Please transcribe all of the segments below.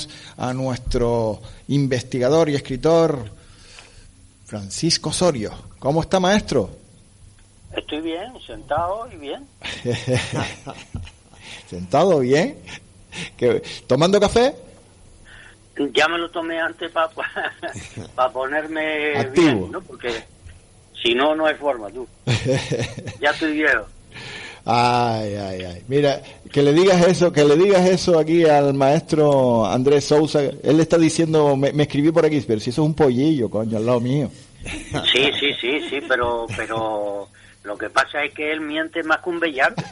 tenemos a nuestro investigador y escritor Francisco Osorio. ¿Cómo está, maestro? Estoy bien, sentado y bien. ¿Sentado bien? ¿Tomando café? Ya me lo tomé antes para ponerme activo, bien, ¿no? Porque si no, no hay forma, tú. Ya estoy viejo. Ay. Mira, que le digas eso aquí al maestro Andrés Sousa. Él le está diciendo, me escribió por aquí, pero si eso es un pollillo, coño, al lado mío. Sí, pero lo que pasa es que él miente más que un bellaco.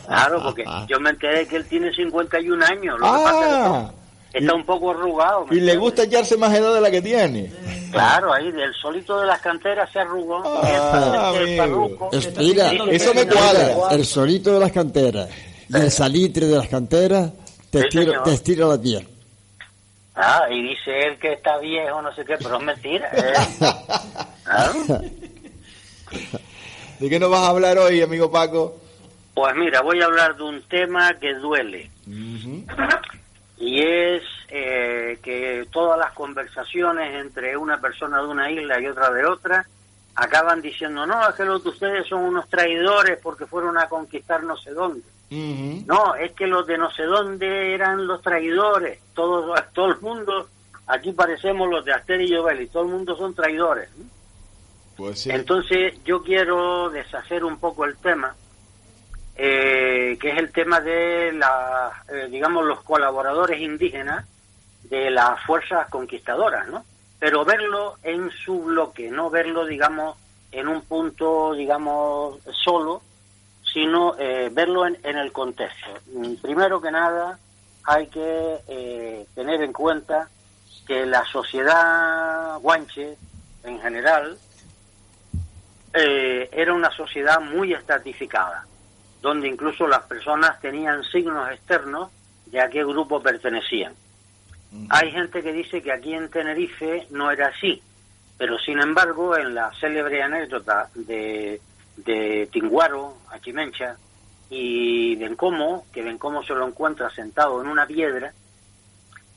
Claro, porque yo me enteré que él tiene 51 años. Lo que pasa es que está un poco arrugado. Y le gusta echarse más edad de la que tiene. Claro, ahí del solito de las canteras se arrugó. El parruco. Espera, eso me cuadra. El solito de las canteras y el salitre de las canteras te estira la piel. Y dice él que está viejo, no sé qué, pero es mentira. ¿De qué nos vas a hablar hoy, amigo Paco? Pues mira, voy a hablar de un tema que duele. Uh-huh. Y es que todas las conversaciones entre una persona de una isla y otra de otra acaban diciendo, no, es que los de ustedes son unos traidores porque fueron a conquistar no sé dónde. Uh-huh. No, es que los de no sé dónde eran los traidores. Todo el mundo, aquí parecemos los de Aster y Obelix, todo el mundo son traidores, ¿no? Pues sí. Entonces yo quiero deshacer un poco el tema, que es el tema de digamos, los colaboradores indígenas de las fuerzas conquistadoras, ¿no? Pero verlo en su bloque, no verlo, digamos, en un punto, digamos, solo, sino verlo en el contexto. Primero que nada, hay que tener en cuenta que la sociedad guanche, en general, era una sociedad muy estratificada, donde incluso las personas tenían signos externos de a qué grupo pertenecían. Uh-huh. Hay gente que dice que aquí en Tenerife no era así, pero sin embargo en la célebre anécdota de Tinguaro, Achimencha y Bencomo, que Bencomo se lo encuentra sentado en una piedra,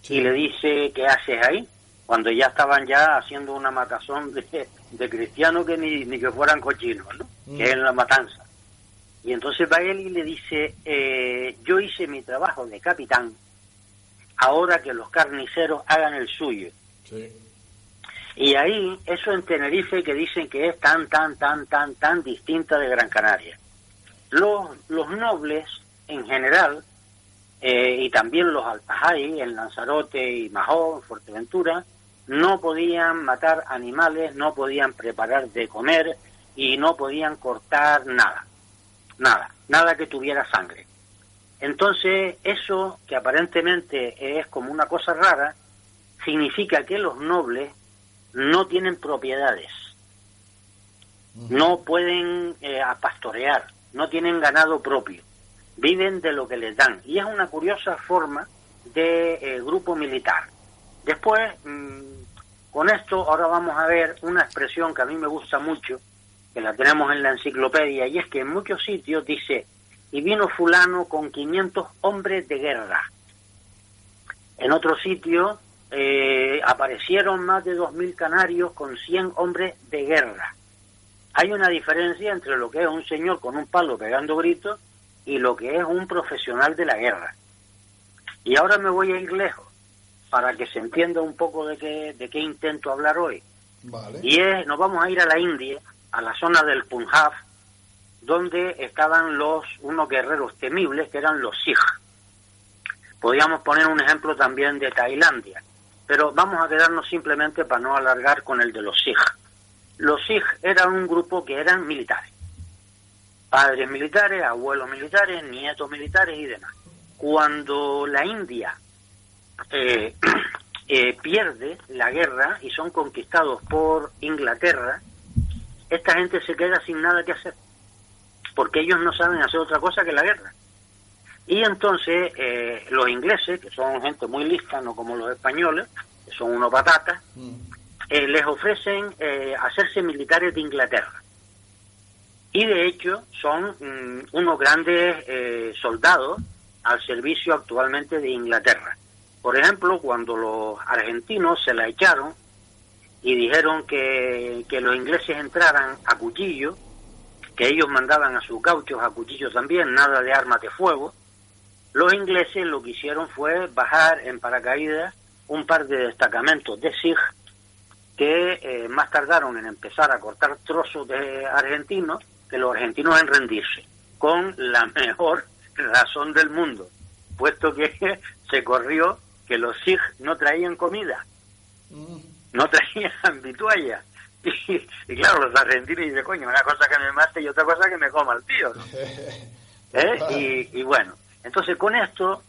sí, y le dice, ¿qué haces ahí? Cuando ya estaban ya haciendo una matazón de cristianos que ni que fueran cochinos, ¿no? Que es la matanza. Y entonces va él y le dice, yo hice mi trabajo de capitán, ahora que los carniceros hagan el suyo. Sí. Y ahí, eso en Tenerife que dicen que es tan distinta de Gran Canaria. Los nobles, en general, y también los altajay, en Lanzarote y Mahón, Fuerteventura, no podían matar animales, no podían preparar de comer y no podían cortar nada que tuviera sangre. Entonces, eso, que aparentemente es como una cosa rara, significa que los nobles no tienen propiedades, no pueden pastorear, no tienen ganado propio, viven de lo que les dan. Y es una curiosa forma de grupo militar. Después, con esto, ahora vamos a ver una expresión que a mí me gusta mucho, que la tenemos en la enciclopedia, y es que en muchos sitios dice, y vino fulano con 500 hombres de guerra. En otro sitio aparecieron más de 2.000 canarios con 100 hombres de guerra. Hay una diferencia entre lo que es un señor con un palo pegando gritos y lo que es un profesional de la guerra. Y ahora me voy a ir lejos, para que se entienda un poco de qué intento hablar hoy. Vale. Y nos vamos a ir a la India, a la zona del Punjab, donde estaban unos guerreros temibles, que eran los Sikh. Podríamos poner un ejemplo también de Tailandia, pero vamos a quedarnos simplemente para no alargar con el de los Sikh. Los Sikh eran un grupo que eran militares. Padres militares, abuelos militares, nietos militares y demás. Cuando la India pierde la guerra y son conquistados por Inglaterra, esta gente se queda sin nada que hacer, porque ellos no saben hacer otra cosa que la guerra. Y entonces los ingleses, que son gente muy lista, no como los españoles, que son unos patatas, les ofrecen hacerse militares de Inglaterra. Y de hecho son unos grandes soldados al servicio actualmente de Inglaterra. Por ejemplo, cuando los argentinos se la echaron y dijeron que los ingleses entraran a cuchillo, que ellos mandaban a sus gauchos a cuchillo también, nada de armas de fuego, los ingleses lo que hicieron fue bajar en paracaídas un par de destacamentos de SIG que más tardaron en empezar a cortar trozos de argentinos que los argentinos en rendirse, con la mejor razón del mundo, puesto que se corrió que los SIG no traían comida, no traían vitualla. Y claro, los argentinos dicen, coño, una cosa que me mate y otra cosa que me coma el tío, ¿no? Y bueno, entonces con esto,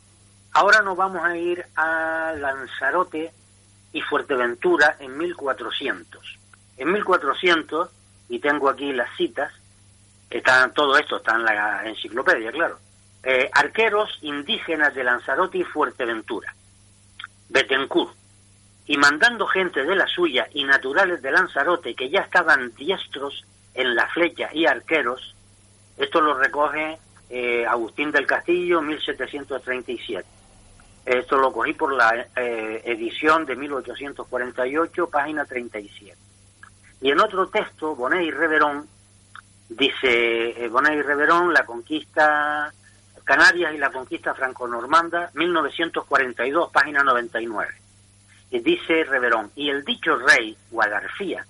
ahora nos vamos a ir a Lanzarote y Fuerteventura en 1400. En 1400, y tengo aquí las citas, todo esto está en la enciclopedia, claro. Arqueros indígenas de Lanzarote y Fuerteventura, Bethencourt, y mandando gente de la suya y naturales de Lanzarote que ya estaban diestros en la flecha y arqueros, esto lo recoge Agustín del Castillo, 1737. Esto lo cogí por la edición de 1848, página 37. Y en otro texto, Bonet y Reverón, dice Bonet y Reverón, la conquista Canarias y la conquista franco-normanda, 1942, página 99. Y dice Reverón, y el dicho rey, Guadarfía,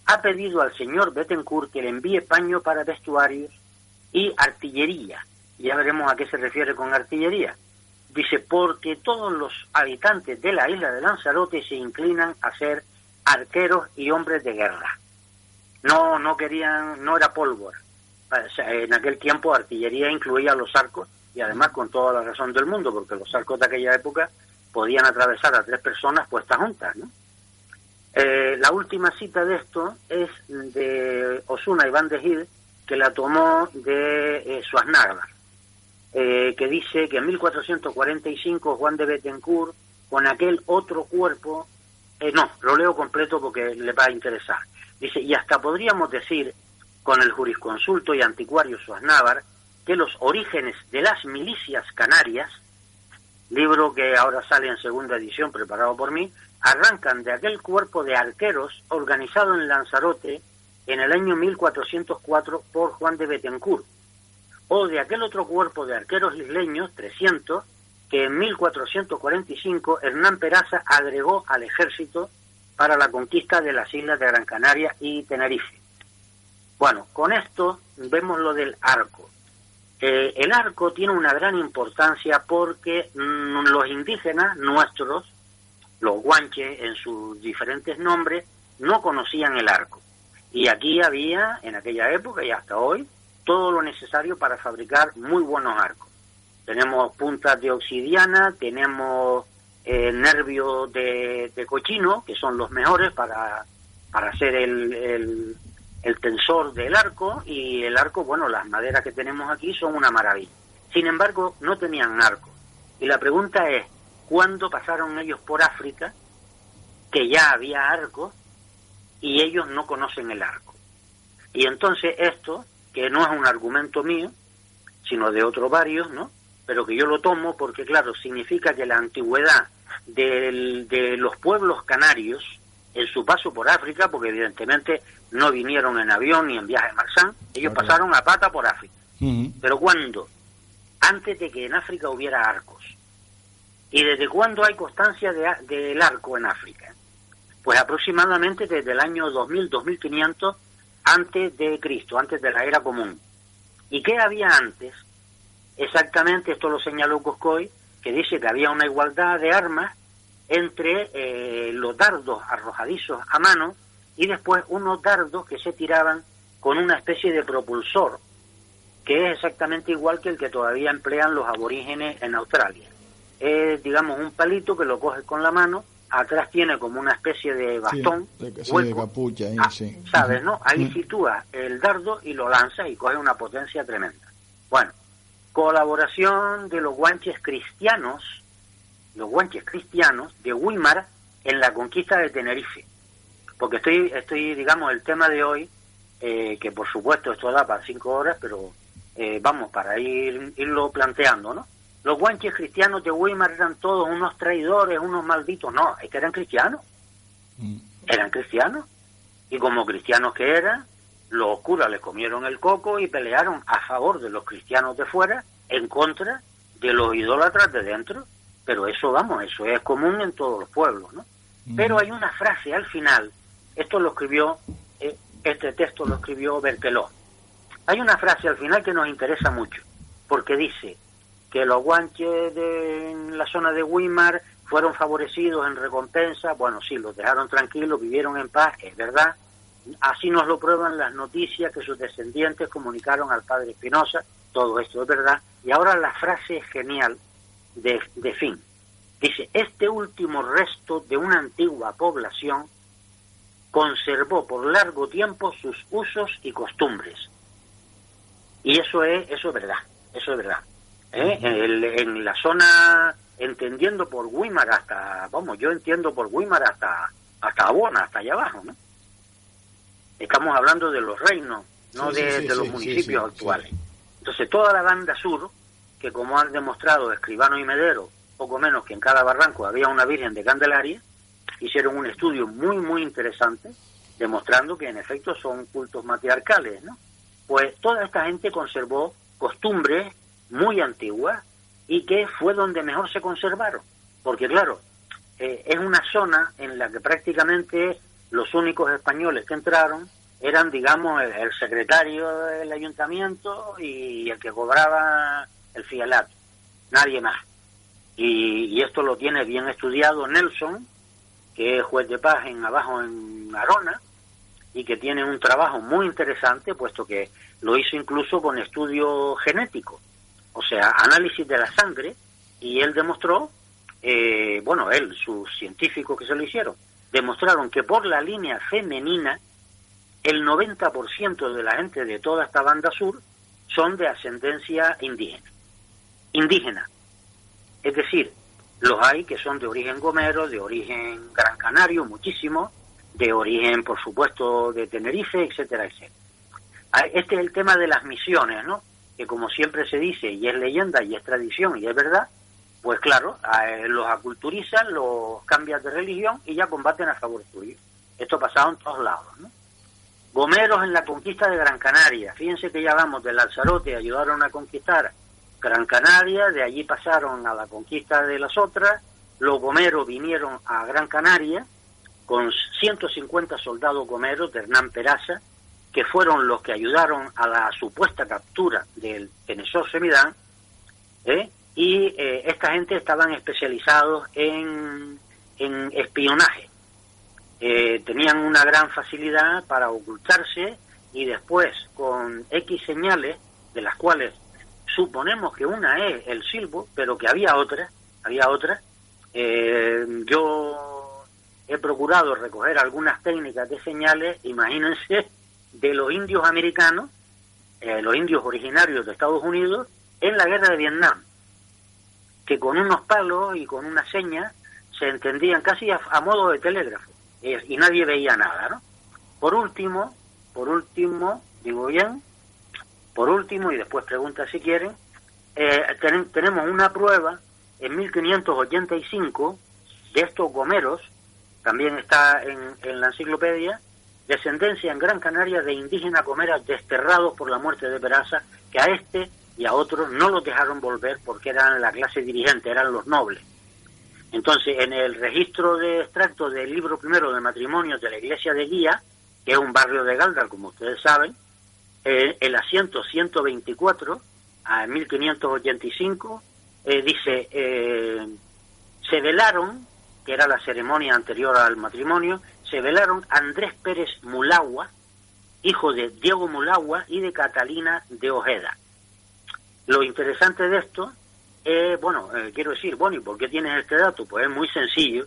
ha pedido al señor Bethencourt que le envíe paño para vestuarios y artillería. Ya veremos a qué se refiere con artillería. Dice, porque todos los habitantes de la isla de Lanzarote se inclinan a ser arqueros y hombres de guerra. No querían, no era pólvora. En aquel tiempo artillería incluía los arcos, y además con toda la razón del mundo, porque los arcos de aquella época podían atravesar a 3 personas puestas juntas, ¿no? La última cita de esto es de Osuna Iván de Gil, que la tomó de Suaznaga, que dice que en 1445 Juan de Bethencourt, con aquel otro cuerpo, lo leo completo porque le va a interesar, dice, y hasta podríamos decir, con el jurisconsulto y anticuario Suaznávar, que los orígenes de las milicias canarias, libro que ahora sale en segunda edición preparado por mí, arrancan de aquel cuerpo de arqueros organizado en Lanzarote en el año 1404 por Juan de Bethencourt, o de aquel otro cuerpo de arqueros isleños, 300, que en 1445 Hernán Peraza agregó al ejército para la conquista de las islas de Gran Canaria y Tenerife. Bueno, con esto vemos lo del arco. El arco tiene una gran importancia porque los indígenas nuestros, los guanches en sus diferentes nombres, no conocían el arco. Y aquí había, en aquella época y hasta hoy, todo lo necesario para fabricar muy buenos arcos. Tenemos puntas de obsidiana, tenemos nervios de cochino, que son los mejores para hacer el tensor del arco, y el arco, bueno, las maderas que tenemos aquí son una maravilla. Sin embargo, no tenían arco. Y la pregunta es, ¿cuándo pasaron ellos por África, que ya había arco, y ellos no conocen el arco? Y entonces esto, que no es un argumento mío, sino de otros varios, ¿no? Pero que yo lo tomo porque, claro, significa que la antigüedad de los pueblos canarios, en su paso por África, porque evidentemente no vinieron en avión ni en viaje marchand, ellos pasaron a pata por África. ¿Pero cuándo? Antes de que en África hubiera arcos. ¿Y desde cuándo hay constancia del arco en África? Pues aproximadamente desde el año 2000-2500 antes de Cristo, antes de la era común. ¿Y qué había antes? Exactamente, esto lo señaló Coscoy, que dice que había una igualdad de armas entre los dardos arrojadizos a mano y después unos dardos que se tiraban con una especie de propulsor, que es exactamente igual que el que todavía emplean los aborígenes en Australia. Es, digamos, un palito que lo coges con la mano, atrás tiene como una especie de bastón, de capucha, ahí, sí. ¿Sabes, no? Ahí sitúas el dardo y lo lanzas y coges una potencia tremenda. Bueno, colaboración de los guanches cristianos de Weimar en la conquista de Tenerife. Porque estoy digamos, el tema de hoy, que por supuesto esto da para 5 horas, pero vamos, para irlo planteando, ¿no? los guanches cristianos de Weimar eran todos unos traidores, unos malditos. No, es que eran cristianos. Eran cristianos. Y como cristianos que eran, los curas les comieron el coco y pelearon a favor de los cristianos de fuera, en contra de los idólatras de dentro. Pero eso, vamos, eso es común en todos los pueblos, ¿no? Pero hay una frase al final, esto lo escribió, este texto lo escribió Berkelot. Hay una frase al final que nos interesa mucho, porque dice que los guanches en la zona de Weimar fueron favorecidos en recompensa. Bueno, sí, los dejaron tranquilos, vivieron en paz, es verdad. Así nos lo prueban las noticias que sus descendientes comunicaron al padre Espinosa, todo esto es verdad. Y ahora la frase es genial de fin. Dice, este último resto de una antigua población conservó por largo tiempo sus usos y costumbres. Y eso es verdad, eso es verdad. En la zona, entendiendo por Weimar hasta, vamos, yo entiendo por Weimar hasta Abona, hasta allá abajo, ¿no? Estamos hablando de los reinos, no de los municipios actuales. Entonces, toda la banda sur, que como han demostrado Escribano y Medero, poco menos que en cada barranco había una Virgen de Candelaria, hicieron un estudio muy, muy interesante, demostrando que en efecto son cultos matriarcales, ¿no? Pues toda esta gente conservó costumbres muy antiguas y que fue donde mejor se conservaron. Porque claro, es una zona en la que prácticamente los únicos españoles que entraron eran, digamos, el secretario del ayuntamiento y el que cobraba el fielato, nadie más. Y esto lo tiene bien estudiado Nelson, que es juez de paz abajo en Arona, y que tiene un trabajo muy interesante, puesto que lo hizo incluso con estudio genético, o sea, análisis de la sangre, y él demostró, sus científicos que se lo hicieron, demostraron que por la línea femenina, el 90% de la gente de toda esta banda sur son de ascendencia indígena. Es decir, los hay que son de origen gomero, de origen gran canario, muchísimo, de origen, por supuesto, de Tenerife, etcétera, etcétera. Este es el tema de las misiones, ¿no? Que como siempre se dice, y es leyenda, y es tradición, y es verdad, pues claro, los aculturizan, los cambian de religión y ya combaten a favor tuyo. Esto ha pasado en todos lados, ¿no? Gomeros en la conquista de Gran Canaria. Fíjense que ya vamos de Lanzarote, ayudaron a conquistar Gran Canaria, de allí pasaron a la conquista de las otras. Los gomeros vinieron a Gran Canaria con 150 soldados gomeros de Hernán Peraza, que fueron los que ayudaron a la supuesta captura del Kennesaw Semidán, y esta gente estaban especializados en espionaje. Tenían una gran facilidad para ocultarse y después con X señales, de las cuales suponemos que una es el silbo, pero que había otra. Yo he procurado recoger algunas técnicas de señales, imagínense, de los indios americanos, los indios originarios de Estados Unidos, en la guerra de Vietnam, que con unos palos y con una seña se entendían casi a modo de telégrafo, y nadie veía nada, ¿no? Por último, y después pregunta si quieren, tenemos una prueba en 1585 de estos gomeros, también está en la enciclopedia, descendencia en Gran Canaria de indígenas gomeras desterrados por la muerte de Peraza, que a este y a otros no los dejaron volver porque eran la clase dirigente, eran los nobles. Entonces, en el registro de extracto del libro primero de matrimonios de la iglesia de Guía, que es un barrio de Galdar, como ustedes saben, el asiento 124, a 1585, dice, se velaron, que era la ceremonia anterior al matrimonio, se velaron Andrés Pérez Mulagua, hijo de Diego Mulagua y de Catalina de Ojeda. Lo interesante de esto quiero decir, ¿y por qué tienes este dato? Pues es muy sencillo,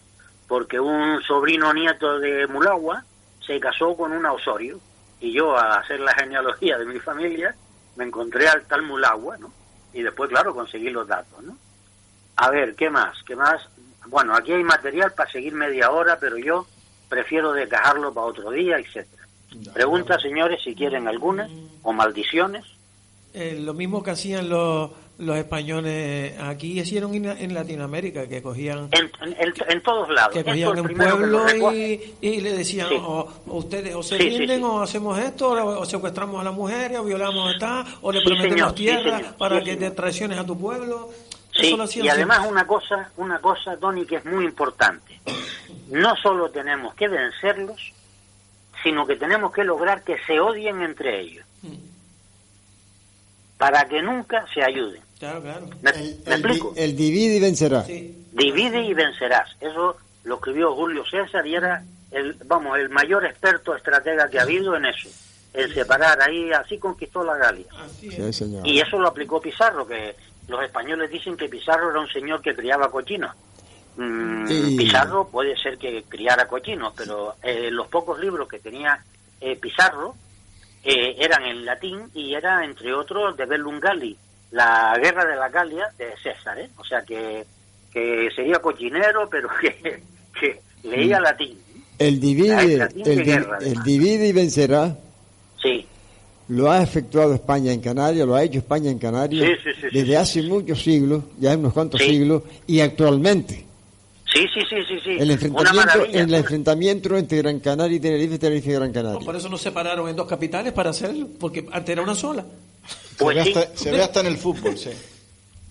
porque un sobrino nieto de Mulagua se casó con una Osorio, y yo, al hacer la genealogía de mi familia, me encontré al tal Mulagua, ¿no? Y después, claro, conseguí los datos, ¿no? A ver, ¿qué más? Bueno, aquí hay material para seguir media hora, pero yo prefiero desgajarlo para otro día, etcétera. Preguntas, señores, si quieren algunas, o maldiciones. Lo mismo que hacían los los españoles aquí hicieron en Latinoamérica, que cogían en todos lados, que cogían un pueblo y le decían, sí, o ustedes o se rinden, o hacemos esto, o secuestramos a las mujeres, o violamos o le prometemos tierra para que te traiciones a tu pueblo. Sí, y además una cosa, Tony, que es muy importante. No solo tenemos que vencerlos, sino que tenemos que lograr que se odien entre ellos, para que nunca se ayuden. Claro, claro. ¿Me explico? El divide y vencerá. Sí. Divide y vencerás. Eso lo escribió Julio César y era el mayor experto estratega que ha habido en eso. En separar, ahí así conquistó la Galia. Sí, señor. Y eso lo aplicó Pizarro, que los españoles dicen que Pizarro era un señor que criaba cochinos. Pizarro puede ser que criara cochinos, pero los pocos libros que tenía Pizarro eran en latín y era, entre otros, de Bellum Galli, la guerra de la Galia de César, o sea que sería cochinero, pero que leía latín. El divide y vencerá. Sí. Lo ha efectuado España en Canarias, lo ha hecho España en Canarias desde hace muchos siglos, ya unos cuantos siglos, y actualmente. Sí. El enfrentamiento entre Gran Canaria y Tenerife y Gran Canaria. Por eso nos separaron en dos capitales para hacerlo, porque antes era una sola. Pues se ve hasta en el fútbol, sí.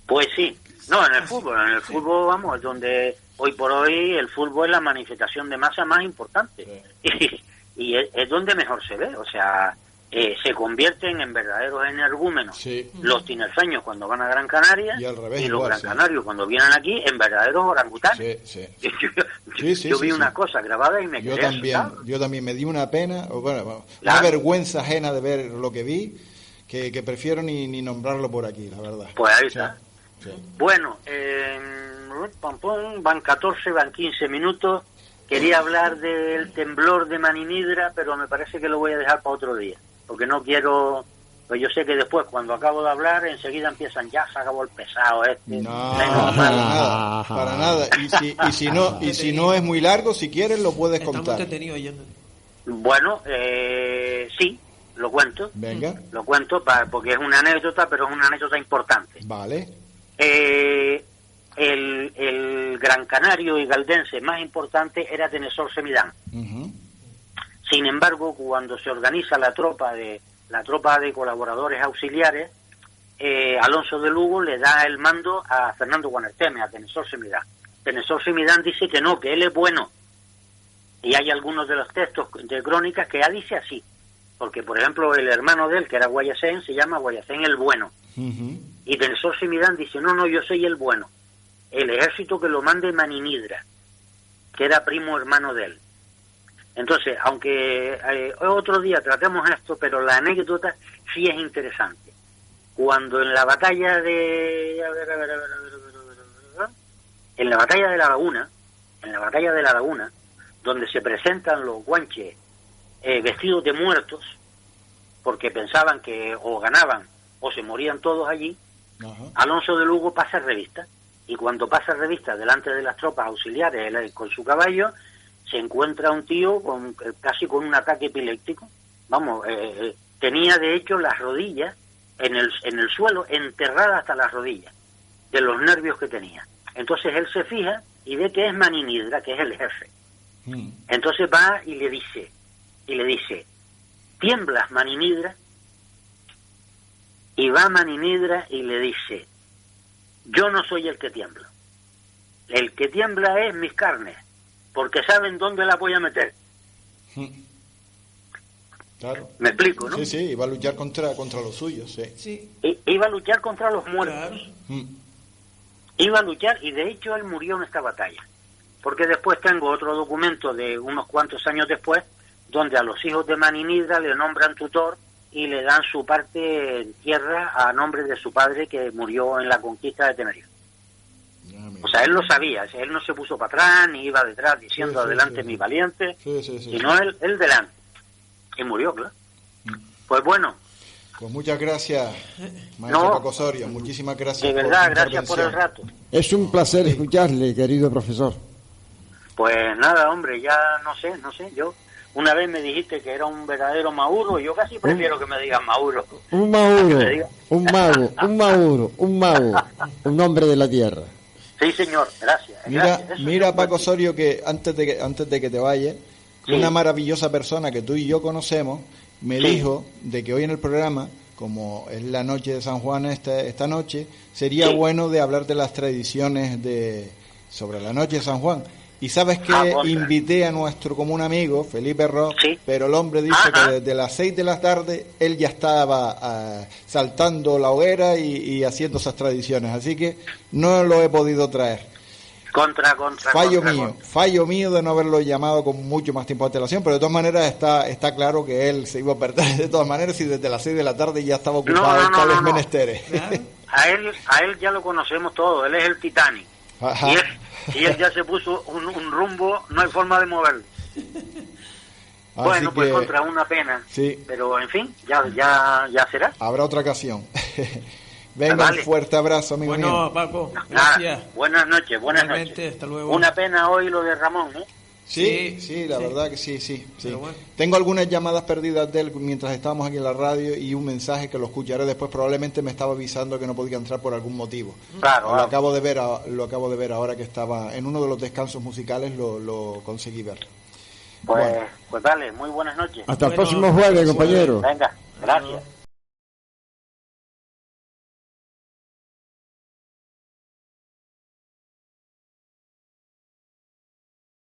Pues sí. No, en el fútbol, vamos, donde hoy por hoy el fútbol es la manifestación de masa más importante. Sí. Y es donde mejor se ve, o sea, se convierten en verdaderos energúmenos los tinerfeños cuando van a Gran Canaria y, al revés, y los gran canarios cuando vienen aquí en verdaderos orangutanes. Yo vi una cosa grabada y me quedé asustado. Yo también me di una pena, una vergüenza ajena de ver lo que vi, que prefiero ni nombrarlo por aquí, la verdad. Pues ahí está. Sí. Bueno, van 14, van 15 minutos. Quería hablar del temblor de Maninidra, pero me parece que lo voy a dejar para otro día, porque no quiero, pues yo sé que después cuando acabo de hablar enseguida empiezan, ya se acabó el pesado No, para nada. Y si no es muy largo, si quieres lo puedes contar. Bueno, sí, lo cuento. Venga. Lo cuento porque es una anécdota, pero es una anécdota importante. Vale. El gran canario y galdense más importante era Tenezor Semidán. Sin embargo, cuando se organiza la tropa de colaboradores auxiliares, Alonso de Lugo le da el mando a Fernando Guanerteme, a Tenezor Semidán. Tenezor Semidán dice que no, que él es bueno. Y hay algunos de los textos de crónicas que ya dice así. Porque, por ejemplo, el hermano de él, que era Guayacén, se llama Guayacén el Bueno. Y Tenezor Semidán dice, no, yo soy el bueno. El ejército que lo mande Maninidra, que era primo hermano de él. Entonces, aunque otro día tratemos esto, pero la anécdota sí es interesante. Cuando en la batalla de... En la batalla de la Laguna, donde se presentan los guanches vestidos de muertos, porque pensaban que o ganaban o se morían todos allí, Alonso de Lugo pasa revista. Y cuando pasa revista delante de las tropas auxiliares él, con su caballo, se encuentra un tío casi con un ataque epiléptico. Tenía de hecho las rodillas en el suelo, enterradas hasta las rodillas, de los nervios que tenía. Entonces él se fija y ve que es Maninidra, que es el jefe. Entonces va y le dice, ¿tiemblas, Maninidra? Y va Maninidra y le dice, yo no soy el que tiembla. El que tiembla es mis carnes, porque saben dónde la voy a meter. Claro. ¿Me explico, no? Sí, iba a luchar contra los suyos, sí. Iba a luchar contra los muertos. Claro. Iba a luchar, y de hecho él murió en esta batalla. Porque después tengo otro documento de unos cuantos años después, donde a los hijos de Maninidra le nombran tutor y le dan su parte en tierra a nombre de su padre que murió en la conquista de Tenerife. O sea, él lo sabía, él no se puso para atrás ni iba detrás diciendo adelante mi valiente, sino él delante. Y murió, claro. Pues bueno. Pues muchas gracias, maestro Paco Osorio, muchísimas gracias. De verdad, gracias por el rato. Es un placer escucharle, querido profesor. Pues nada, hombre, ya no sé, yo Una vez me dijiste que era un verdadero Mauro, y yo casi prefiero que me digan Mauro. Un Mauro, un mago, un Mauro, un mago, un hombre de la tierra. Sí, señor, gracias. Mira Paco Osorio, que antes de que te vayas, sí, una maravillosa persona que tú y yo conocemos me dijo de que hoy en el programa, como es la noche de San Juan esta noche, sería bueno de hablar de las tradiciones sobre la noche de San Juan. Y sabes que invité a nuestro común amigo, Felipe Ross, pero el hombre dice que desde las 6 de la tarde él ya estaba saltando la hoguera y haciendo esas tradiciones. Así que no lo he podido traer. Fallo mío de no haberlo llamado con mucho más tiempo de antelación, pero de todas maneras está claro que él se iba a perder de todas maneras y desde las 6 de la tarde ya estaba ocupado en tales menesteres. A él ya lo conocemos todo, él es el Titanic. Y él ya se puso un rumbo, no hay forma de moverlo. Bueno, pues contra una pena. Sí. Pero en fin, ya será. Habrá otra ocasión. Venga, un fuerte abrazo, amigo mío. Bueno, Paco, gracias. Buenas noches. Hasta luego. Una pena hoy lo de Ramón, ¿eh? Sí, la verdad que sí. Bueno. Tengo algunas llamadas perdidas de él mientras estábamos aquí en la radio y un mensaje que lo escucharé después. Probablemente me estaba avisando que no podía entrar por algún motivo. Claro. Lo acabo de ver ahora que estaba en uno de los descansos musicales, lo conseguí ver. Pues dale, muy buenas noches. Hasta el próximo jueves, compañero. Venga, gracias.